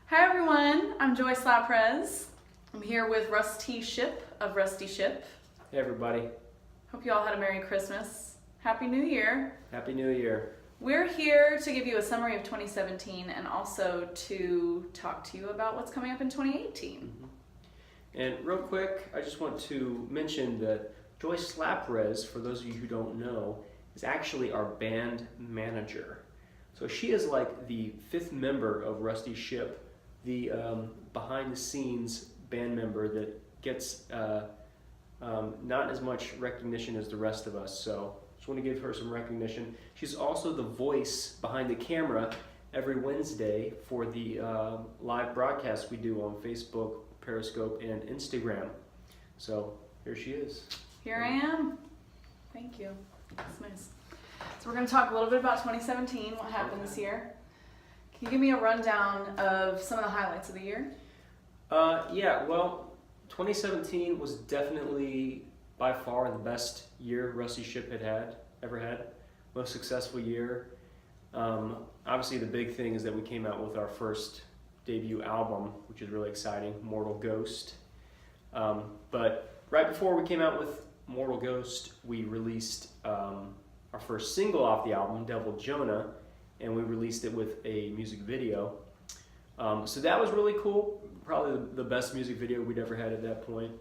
Hi everyone, I'm Joy Slaprez. I'm here with Russ T. Shipp of Russ T. Shipp. Hey everybody. Hope you all had a Merry Christmas. Happy New Year. Happy New Year. We're here to give you a summary of 2017 and also to talk to you about what's coming up in 2018. Mm-hmm. And real quick, I just want to mention that Joy Slaprez, for those of you who don't know, is actually our band manager. So she is like the fifth member of Russ T. Shipp, the behind the scenes band member that gets not as much recognition as the rest of us. So just want to give her some recognition. She's also the voice behind the camera every Wednesday for the live broadcast we do on Facebook, Periscope, and Instagram. So here she is. Here I am. Thank you. That's nice. So we're going to talk a little bit about 2017, what happened this year. Can you give me a rundown of some of the highlights of the year? Yeah, well, 2017 was definitely by far the best year Russ T. Shipp ever had. Most successful year. Obviously the big thing is that we came out with our first debut album, which is really exciting, Mortal Ghost. But right before we came out with Mortal Ghost, we released our first single off the album, Devil Jonah, and we released it with a music video. So that was really cool, probably the best music video we'd ever had at that point.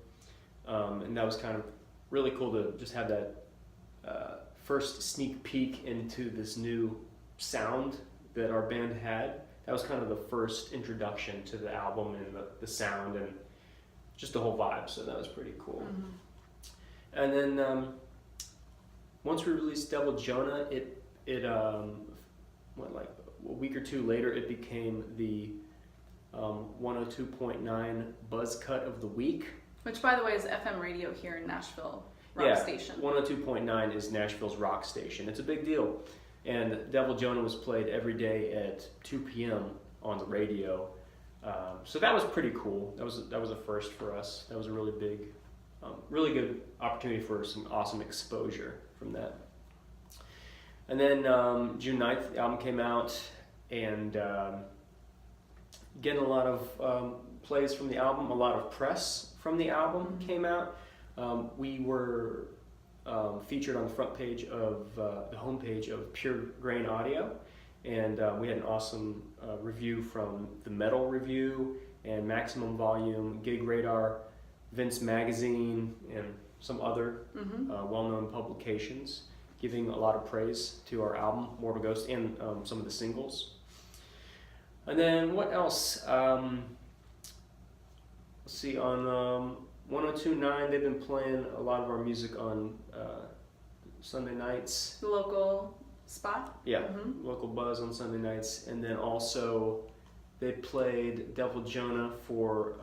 And that was kind of really cool to just have that first sneak peek into this new sound that our band had. That was kind of the first introduction to the album and the sound and just the whole vibe, so that was pretty cool. Mm-hmm. And then once we released Devil Jonah, it went like a week or two later, it became the 102.9 buzz cut of the week. Which, by the way, is FM radio here in Nashville, rock station. 102.9 is Nashville's rock station. It's a big deal. And Devil Jonah was played every day at 2 p.m. on the radio. So that was pretty cool. That was a first for us. That was a really big, really good opportunity for some awesome exposure from that. And then June 9th, the album came out, and getting a lot of plays from the album, a lot of press from the album came out. We were featured on the front page of the homepage of Pure Grain Audio, and we had an awesome review from the Metal Review and Maximum Volume, Gig Radar, Vince Magazine, and some other well-known publications, giving a lot of praise to our album, Mortal Ghost, and some of the singles. And then what else? Let's see, on 102.9, they've been playing a lot of our music on Sunday nights. The local spot? Yeah, local buzz on Sunday nights. And then also they played Devil Jonah for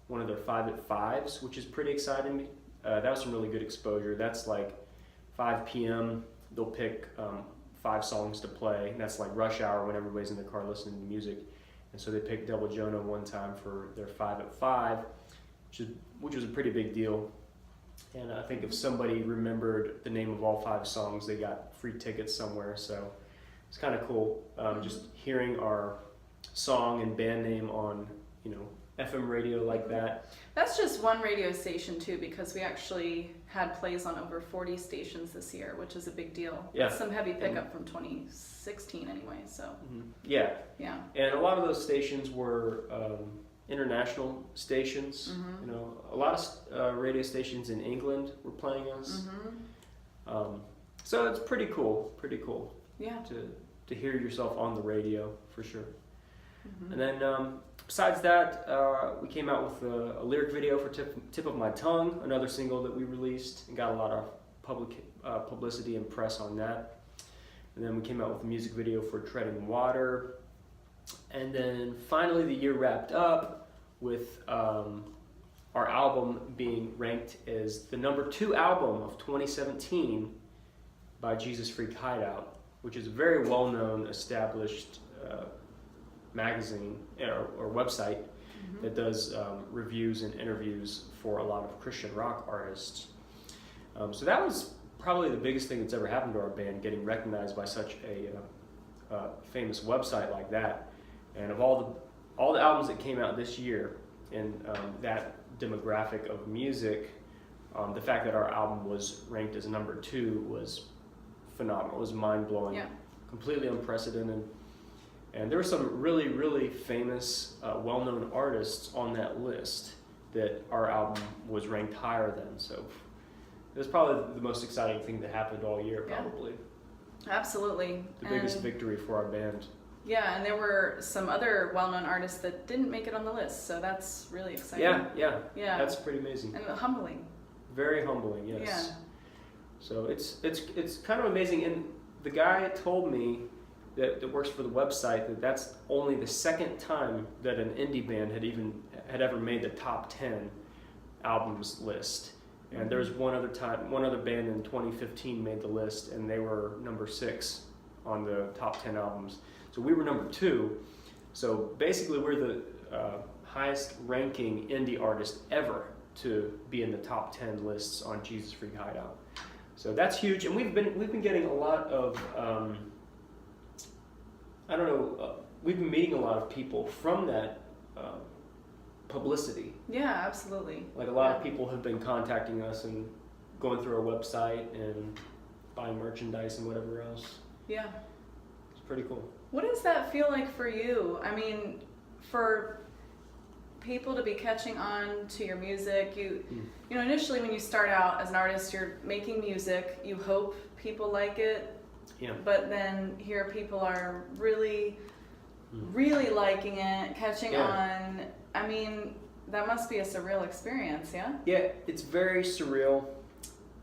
one of their 5 at 5s, which is pretty exciting. That was some really good exposure. That's like 5 p.m. They'll pick 5 songs to play. And that's like rush hour when everybody's in the car listening to music. And so they picked Devil Jonah one time for their 5 at 5, which was a pretty big deal. And I think if somebody remembered the name of all 5 songs, they got free tickets somewhere. So it's kind of cool, just hearing our song and band name on, FM radio like that. That's just one radio station too, because we actually had plays on over 40 stations this year, which is a big deal. Yeah. Some heavy pickup from 2016 anyway, so. Yeah. Yeah. And a lot of those stations were international stations. A lot of radio stations in England were playing us. So it's pretty cool. Yeah. To hear yourself on the radio, for sure. And then besides that, we came out with a lyric video for Tip of My Tongue, another single that we released, and got a lot of publicity and press on that. And then we came out with a music video for Treading Water. And then finally the year wrapped up with our album being ranked as the number 2 album of 2017 by Jesus Freak Hideout, which is a very well-known, established magazine or website that does reviews and interviews for a lot of Christian rock artists. So that was probably the biggest thing that's ever happened to our band, getting recognized by such a famous website like that. And of all all the albums that came out this year in that demographic of music, the fact that our album was ranked as number 2 was phenomenal. It was mind-blowing, completely unprecedented. And there were some really, really famous, well-known artists on that list that our album was ranked higher than. So it was probably the most exciting thing that happened all year, probably. Absolutely. The biggest victory for our band. Yeah, and there were some other well-known artists that didn't make it on the list, so that's really exciting. Yeah. That's pretty amazing. And humbling. Very humbling, yes. Yeah. So it's kind of amazing. And the guy told me that works for the website that's only the second time that an indie band had ever made the top 10 albums list. And there was one other band in 2015 made the list, and they were number 6 on the top 10 albums. So we were number 2. So basically, we're the highest ranking indie artist ever to be in the top 10 lists on Jesus Freak Hideout. So that's huge, and we've been getting a lot of we've been meeting a lot of people from that publicity. Yeah, absolutely. Like a lot of people have been contacting us and going through our website and buying merchandise and whatever else. Yeah. It's pretty cool. What does that feel like for you? I mean, for people to be catching on to your music, you know, initially when you start out as an artist, you're making music, you hope people like it. Yeah. But then here people are really liking it, catching on. I mean, that must be a surreal experience, yeah? Yeah, it's very surreal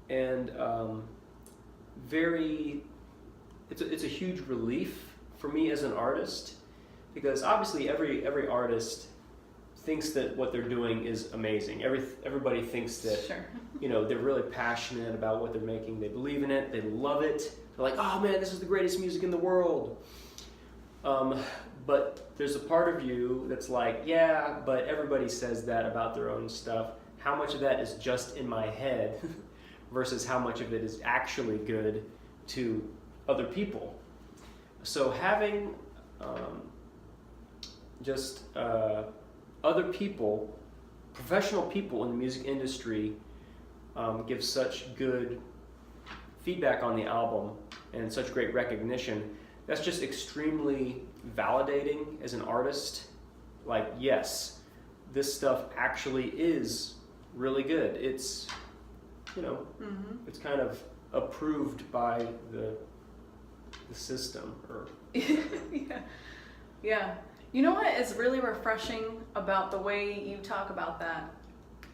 and it's a huge relief for me as an artist, because obviously every artist thinks that what they're doing is amazing. Everybody thinks that you know, they're really passionate about what they're making. They believe in it. They love it. They're like, oh man, this is the greatest music in the world. But there's a part of you that's like, yeah, but everybody says that about their own stuff. How much of that is just in my head versus how much of it is actually good to other people? So having other people, professional people in the music industry, give such good feedback on the album and such great recognition, that's just extremely validating as an artist. Like, yes, this stuff actually is really good. It's, you know, it's kind of approved by the system, or yeah. You know what is really refreshing about the way you talk about that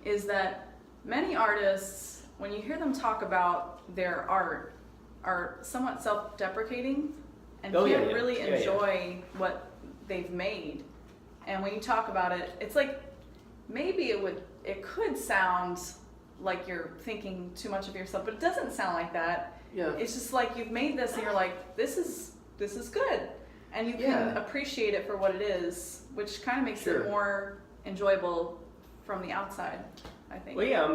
is that many artists, when you hear them talk about their art, are somewhat self-deprecating and can't really enjoy what they've made. And when you talk about it, it's like maybe it could sound like you're thinking too much of yourself, but it doesn't sound like that. Yeah. It's just like you've made this and you're like, this is good. And you can appreciate it for what it is, which kind of makes it more enjoyable from the outside, I think. Well, yeah,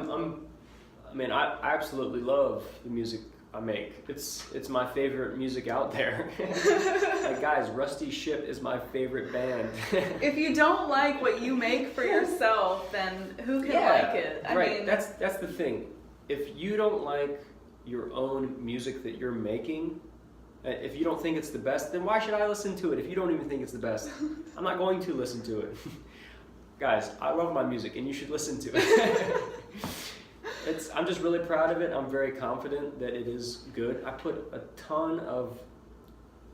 I absolutely love the music I make. It's my favorite music out there. Like, guys, Russ T Shipp is my favorite band. If you don't like what you make for yourself, then who can like it? I mean, that's the thing. If you don't like your own music that you're making, if you don't think it's the best, then why should I listen to it if you don't even think it's the best? I'm not going to listen to it. Guys, I love my music and you should listen to it. I'm just really proud of it. I'm very confident that it is good. I put a ton of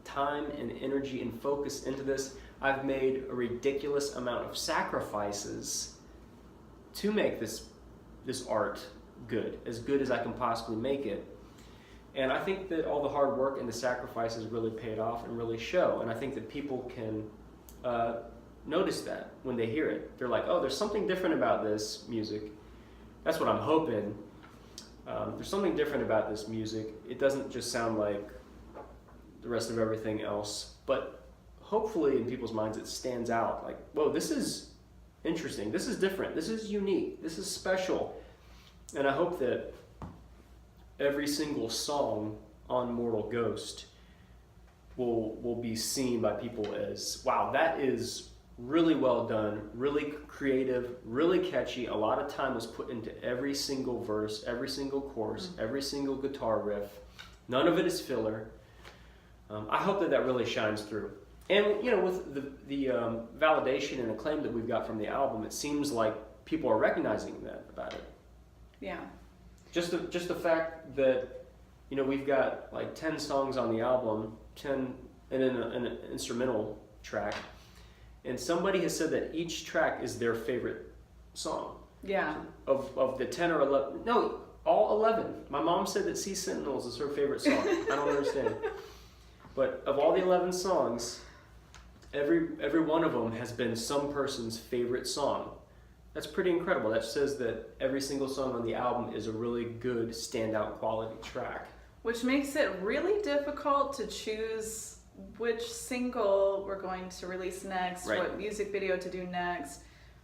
time and energy and focus into this. I've made a ridiculous amount of sacrifices to make this art good as I can possibly make it. And I think that all the hard work and the sacrifices really paid off and really show. And I think that people can notice that when they hear it. They're like, oh, there's something different about this music. That's what I'm hoping. There's something different about this music. It doesn't just sound like the rest of everything else, but hopefully in people's minds it stands out. Like, whoa, this is interesting. This is different. This is unique. This is special. And I hope that every single song on Mortal Ghost will be seen by people as, wow, that is really well done, really creative, really catchy. A lot of time was put into every single verse, every single chorus, every single guitar riff. None of it is filler. I hope that really shines through. And with the validation and acclaim that we've got from the album, it seems like people are recognizing that about it. Yeah. Just the fact that we've got like 10 songs on the album, 10 and then an instrumental track, and somebody has said that each track is their favorite song. Yeah. Of the 10 or 11, no, all 11. My mom said that Sea Sentinels is her favorite song. I don't understand. But of all the 11 songs, every one of them has been some person's favorite song. That's pretty incredible. That says that every single song on the album is a really good standout quality track. Which makes it really difficult to choose which single we're going to release next, right. What music video to do next.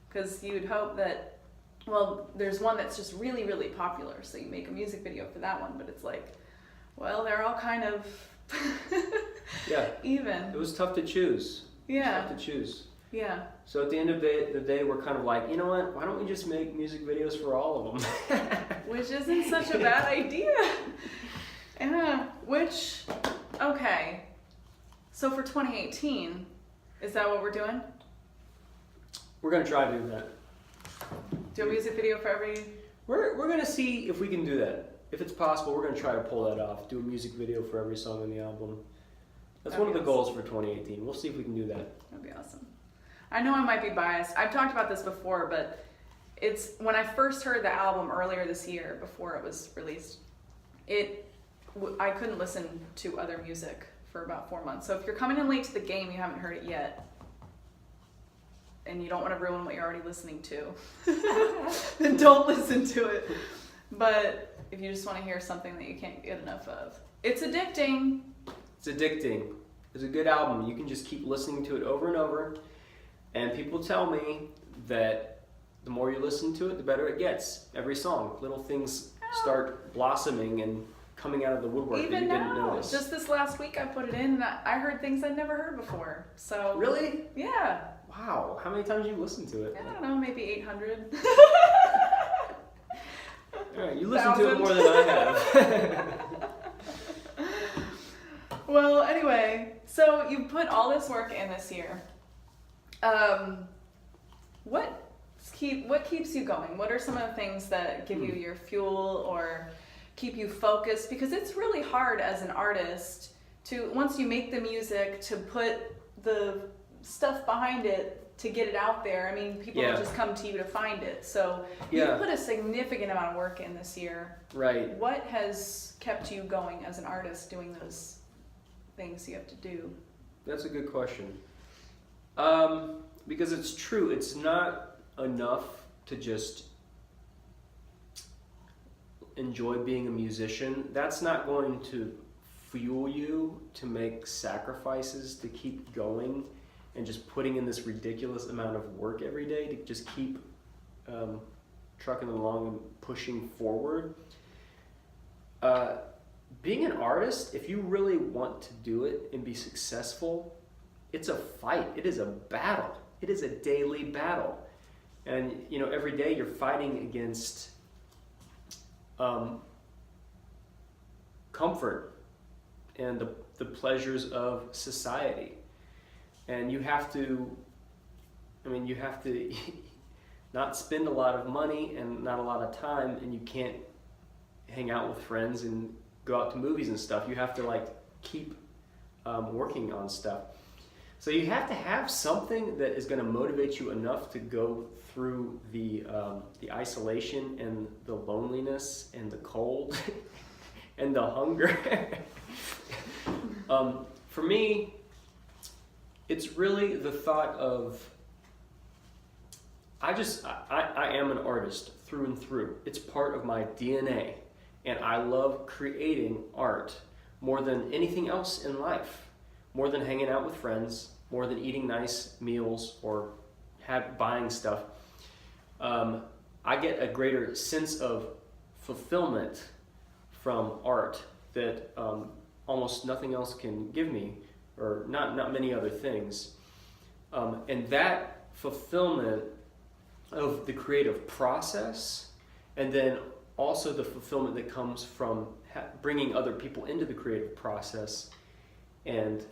Because you'd hope that, well, there's one that's just really, really popular, so you make a music video for that one, but it's like, well, they're all kind of yeah. even. It was tough to choose. Yeah. It was tough to choose. Yeah. So at the end of the day, we're kind of like, you know what? Why don't we just make music videos for all of them? Which isn't such a bad idea. Yeah. Okay. So for 2018, is that what we're doing? We're gonna try to do that. Do a music video for every... We're gonna see if we can do that. If it's possible, we're gonna try to pull that off. Do a music video for every song on the album. That's one of the goals for 2018. We'll see if we can do that. That'd be awesome. I know I might be biased. I've talked about this before, but it's when I first heard the album earlier this year, before it was released, I couldn't listen to other music for about 4 months. So if you're coming in late to the game, you haven't heard it yet, and you don't want to ruin what you're already listening to, then don't listen to it. But if you just want to hear something that you can't get enough of, it's addicting. It's addicting. It's a good album. You can just keep listening to it over and over. And people tell me that the more you listen to it, the better it gets. Every song, little things start blossoming and coming out of the woodwork that you Even didn't now, notice. just this last week I put it in and I heard things I'd never heard before. So Really? Yeah. Wow. How many times have you listened to it? I don't know, maybe 800. All right, you listen to it more than I have. Well, anyway, so you put all this work in this year. What keeps you going? What are some of the things that give you your fuel or keep you focused? Because it's really hard as an artist to, once you make the music, to put the stuff behind it to get it out there. I mean, people don't just come to you to find it. So you put a significant amount of work in this year. Right. What has kept you going as an artist doing those things you have to do? That's a good question. Because it's true, it's not enough to just enjoy being a musician. That's not going to fuel you to make sacrifices to keep going and just putting in this ridiculous amount of work every day to just keep trucking along and pushing forward. Being an artist, if you really want to do it and be successful, it's a fight. It is a battle. It is a daily battle. And every day you're fighting against comfort and the pleasures of society. And you have to not spend a lot of money and not a lot of time, and you can't hang out with friends and go out to movies and stuff. You have to keep working on stuff. So you have to have something that is going to motivate you enough to go through the isolation and the loneliness and the cold and the hunger. For me, it's really the thought of I am an artist through and through. It's part of my DNA, and I love creating art more than anything else in life. More than hanging out with friends, more than eating nice meals or buying stuff. I get a greater sense of fulfillment from art that almost nothing else can give me, or not many other things. And that fulfillment of the creative process, and then also the fulfillment that comes from bringing other people into the creative process and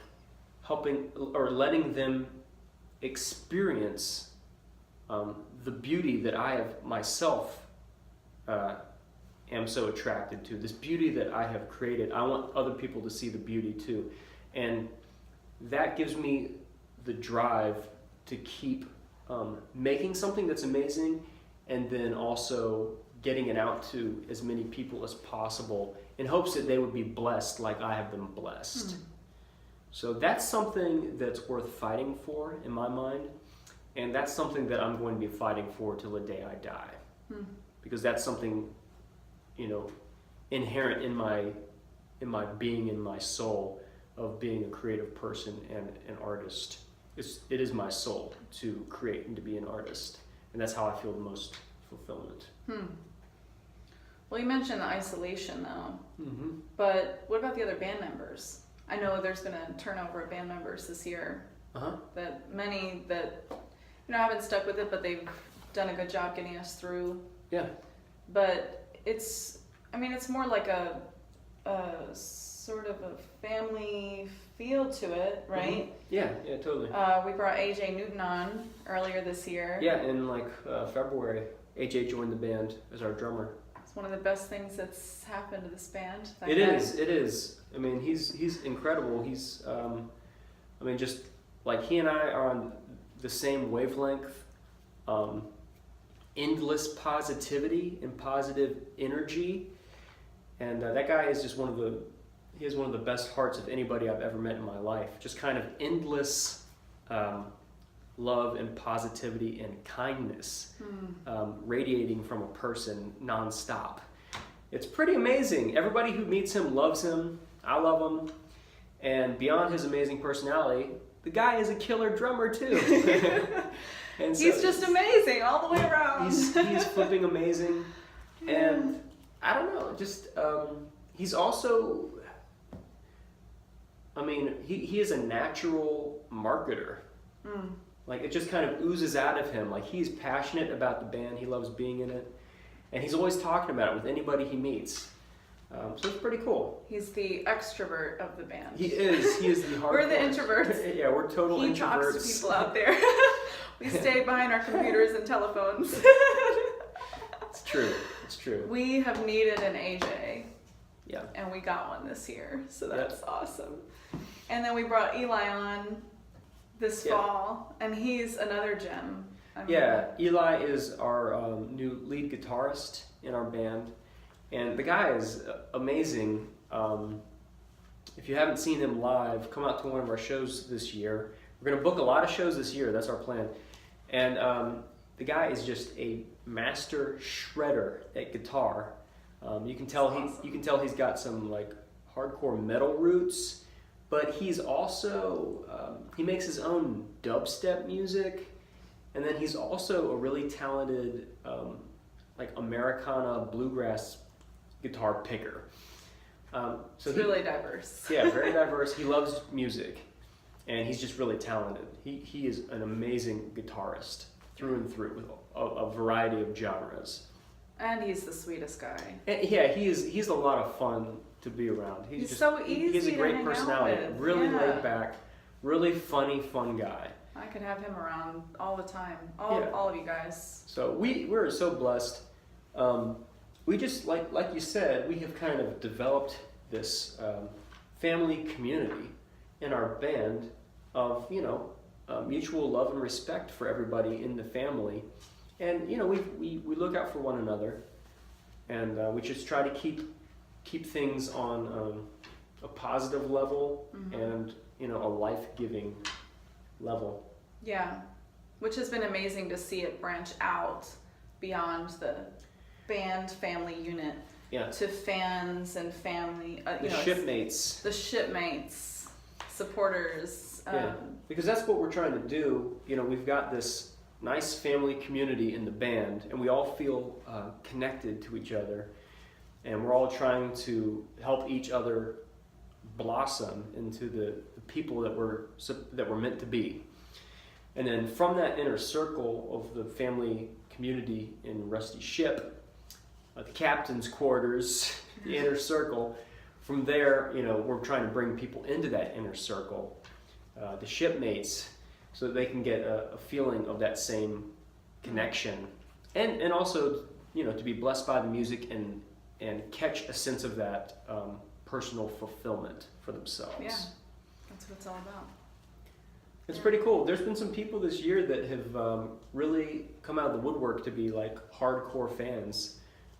helping or letting them experience the beauty that I have myself am so attracted to. This beauty that I have created, I want other people to see the beauty too. And that gives me the drive to keep making something that's amazing, and then also getting it out to as many people as possible in hopes that they would be blessed like I have been blessed. So that's something that's worth fighting for in my mind, and that's something that I'm going to be fighting for till the day I die. Because that's something, you know, inherent in my being, in my soul, of being a creative person and an artist. It is my soul to create and to be an artist, and that's how I feel the most fulfillment. Well, you mentioned the isolation though, but what about the other band members? I know there's been a turnover of band members this year. That many that, you know, haven't stuck with it, but they've done a good job getting us through. Yeah. But it's more like a sort of a family feel to it, right? Yeah, totally. We brought AJ Newton on earlier this year. Yeah, in February, AJ joined the band as our drummer. It's one of the best things that's happened to this band. It is. I mean, he's incredible. He's, just like he and I are on the same wavelength. Endless positivity and positive energy, and that guy is just he has one of the best hearts of anybody I've ever met in my life. Just kind of endless love and positivity and kindness radiating from a person nonstop. It's pretty amazing. Everybody who meets him loves him. I love him. And beyond his amazing personality, the guy is a killer drummer too. And so he's just amazing all the way around. He's flipping amazing. And I don't know, just he's also, he is a natural marketer. Like, it just kind of oozes out of him. Like, he's passionate about the band. He loves being in it. And he's always talking about it with anybody he meets. So it's pretty cool. He's the extrovert of the band. He is the hardcore. We're the introverts. Yeah, we're total introverts. He talks to people out there. We stay behind our computers and telephones. It's true. We have needed an AJ. Yeah. And we got one this year, so that's awesome. And then we brought Eli on this fall, and he's another gem. Eli is our new lead guitarist in our band, and the guy is amazing. If you haven't seen him live, come out to one of our shows this year. We're going to book a lot of shows this year. That's our plan. And the guy is just a master shredder at guitar. You can tell he's got some like hardcore metal roots, but he's also he makes his own dubstep music, and then he's also a really talented like Americana bluegrass guitar picker. So it's really diverse. Yeah, very diverse. He loves music, and he's just really talented. He is an amazing guitarist through and through with a variety of genres. And he's the sweetest guy. And he's a lot of fun to be around. He's so easy. He has a great to hang personality. out with. Really laid back, really funny, fun guy. I could have him around all the time. All of you guys. So we're so blessed. We just like you said, we have kind of developed this family community in our band of mutual love and respect for everybody in the family, and we look out for one another, and we just try to keep things on a positive level and a life-giving level. Yeah, which has been amazing to see it branch out beyond the band family unit to fans and family. The shipmates, supporters. Because that's what we're trying to do. We've got this nice family community in the band, and we all feel connected to each other, and we're all trying to help each other blossom into the people that we're meant to be. And then from that inner circle of the family community in Rusty Shipp, the captain's quarters, the inner circle, from there, we're trying to bring people into that inner circle, the shipmates, so that they can get a feeling of that same connection. And also, to be blessed by the music and catch a sense of that personal fulfillment for themselves. Yeah, that's what it's all about. It's pretty cool. There's been some people this year that have really come out of the woodwork to be like hardcore fans,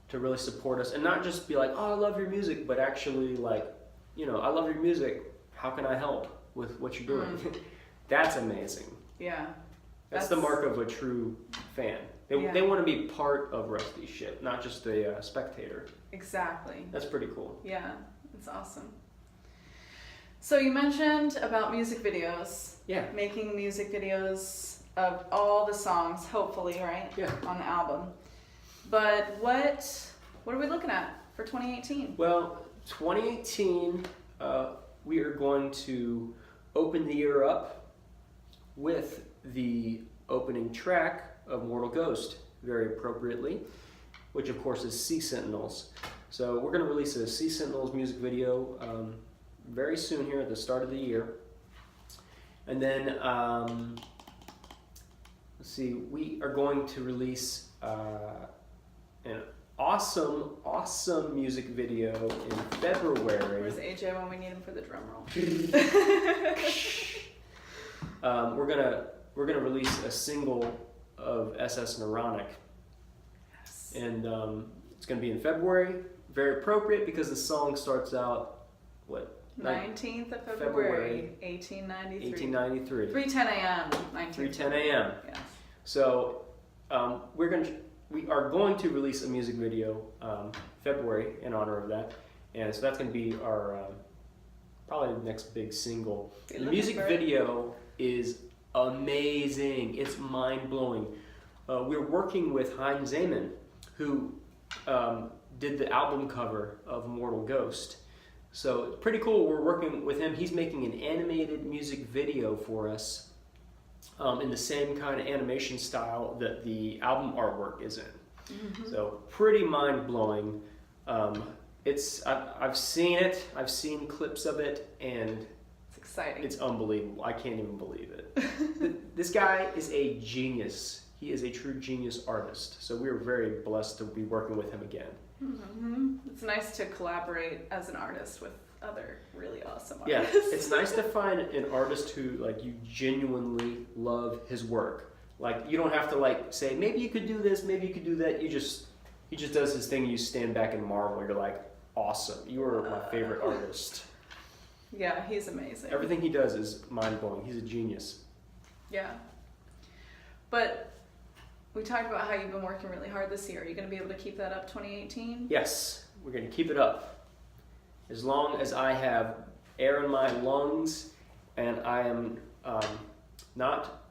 to really support us, and not just be like, oh, I love your music, but actually like, I love your music. How can I help with what you're doing? That's amazing. Yeah. That's the mark of a true fan. They want to be part of Rusty Shipp, not just a spectator. Exactly. That's pretty cool. Yeah, it's awesome. So you mentioned about music videos. Yeah. Making music videos of all the songs, hopefully, right? Yeah. On the album. But what are we looking at for 2018? Well, 2018, we are going to open the year up with the opening track of Mortal Ghost, very appropriately, which of course is Sea Sentinels. So we're going to release a Sea Sentinels music video very soon here at the start of the year. And then, let's see, we are going to release an awesome music video in February. Where's AJ when we need him for the drum roll? We're gonna release a single of SS Neuronic. Yes. And it's gonna be in February. Very appropriate because the song starts out 19th of February, 1893. 1893. 3:10 a.m. 3:10 a.m. Yes. So we are going to release a music video February in honor of that, and so that's going to be our probably the next big single. The music video is amazing. It's mind-blowing. We're working with Hein Zayman, who did the album cover of Mortal Ghost. So it's pretty cool. We're working with him. He's making an animated music video for us in the same kind of animation style that the album artwork is in. Mm-hmm. So pretty mind-blowing. I've seen it. I've seen clips of it, and it's exciting. It's unbelievable. I can't even believe it. This guy is a genius. He is a true genius artist. So we're very blessed to be working with him again. Mm-hmm. It's nice to collaborate as an artist with other really awesome Yeah, artists. it's nice to find an artist who like you genuinely love his work. Like you don't have to say maybe you could do this, maybe you could do that. He just does his thing. You stand back and marvel. You're like, awesome. You are my favorite artist. Yeah, he's amazing. Everything he does is mind blowing. He's a genius. Yeah, but we talked about how you've been working really hard this year. Are you going to be able to keep that up 2018? Yes, we're going to keep it up. As long as I have air in my lungs and I am not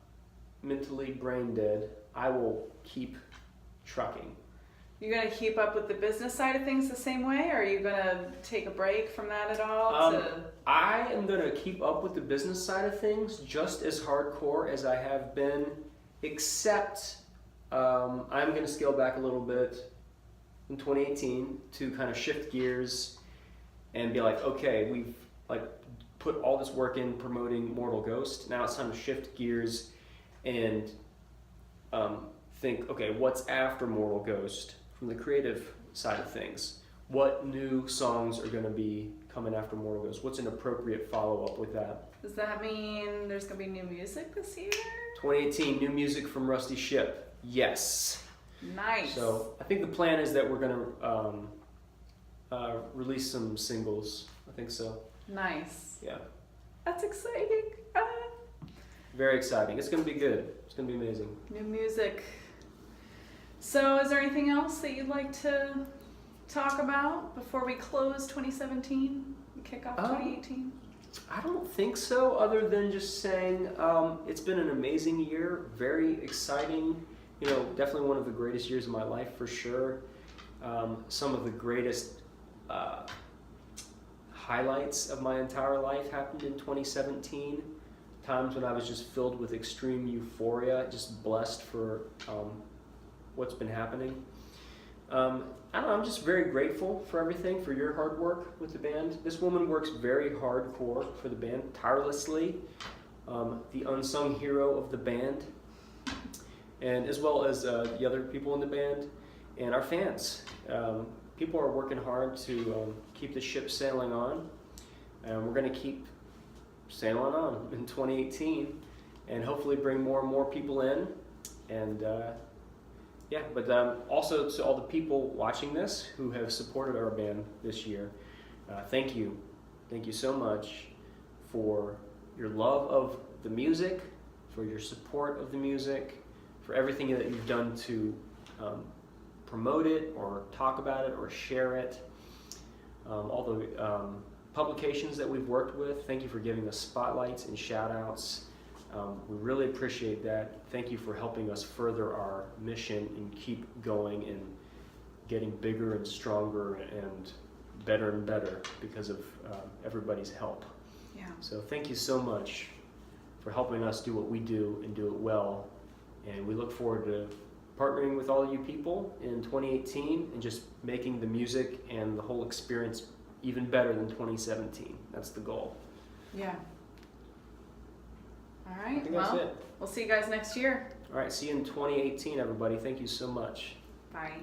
mentally brain dead, I will keep trucking. You're going to keep up with the business side of things the same way, or are you going to take a break from that at all? I am going to keep up with the business side of things just as hardcore as I have been, except I'm going to scale back a little bit in 2018 to kind of shift gears and be like, okay, we've put all this work in promoting Mortal Ghost. Now it's time to shift gears and think, okay, what's after Mortal Ghost from the creative side of things? What new songs are going to be coming after Mortal Ghost? What's an appropriate follow-up with that? Does that mean there's going to be new music this year? 2018, new music from Rusty Shipp. Yes. Nice. So I think the plan is that we're going to release some singles. I think so. Nice. Yeah. That's exciting. Very exciting. It's going to be good. It's going to be amazing. New music. So is there anything else that you'd like to talk about before we close 2017 and kick off 2018? I don't think so, other than just saying it's been an amazing year, very exciting, definitely one of the greatest years of my life for sure. Some of the greatest highlights of my entire life happened in 2017. times when I was just filled with extreme euphoria, just blessed for what's been happening. I don't know, I'm just very grateful for everything, for your hard work with the band. This woman works very hardcore for the band, tirelessly. The unsung hero of the band, and as well as the other people in the band and our fans. People are working hard to keep the ship sailing on, and we're going to keep sailing on in 2018 and hopefully bring more and more people in. And but also to all the people watching this who have supported our band this year, thank you. Thank you so much for your love of the music, for your support of the music, for everything that you've done to promote it or talk about it or share it. All the publications that we've worked with, thank you for giving us spotlights and shout outs. We really appreciate that. Thank you for helping us further our mission and keep going and getting bigger and stronger and better because of everybody's help. Yeah. So thank you so much for helping us do what we do and do it well. And we look forward to partnering with all of you people in 2018 and just making the music and the whole experience even better than 2017. That's the goal. Yeah. All I right. think that's Well, it. we'll see you guys next year. All right, see you in 2018, everybody. Thank you so much. Bye.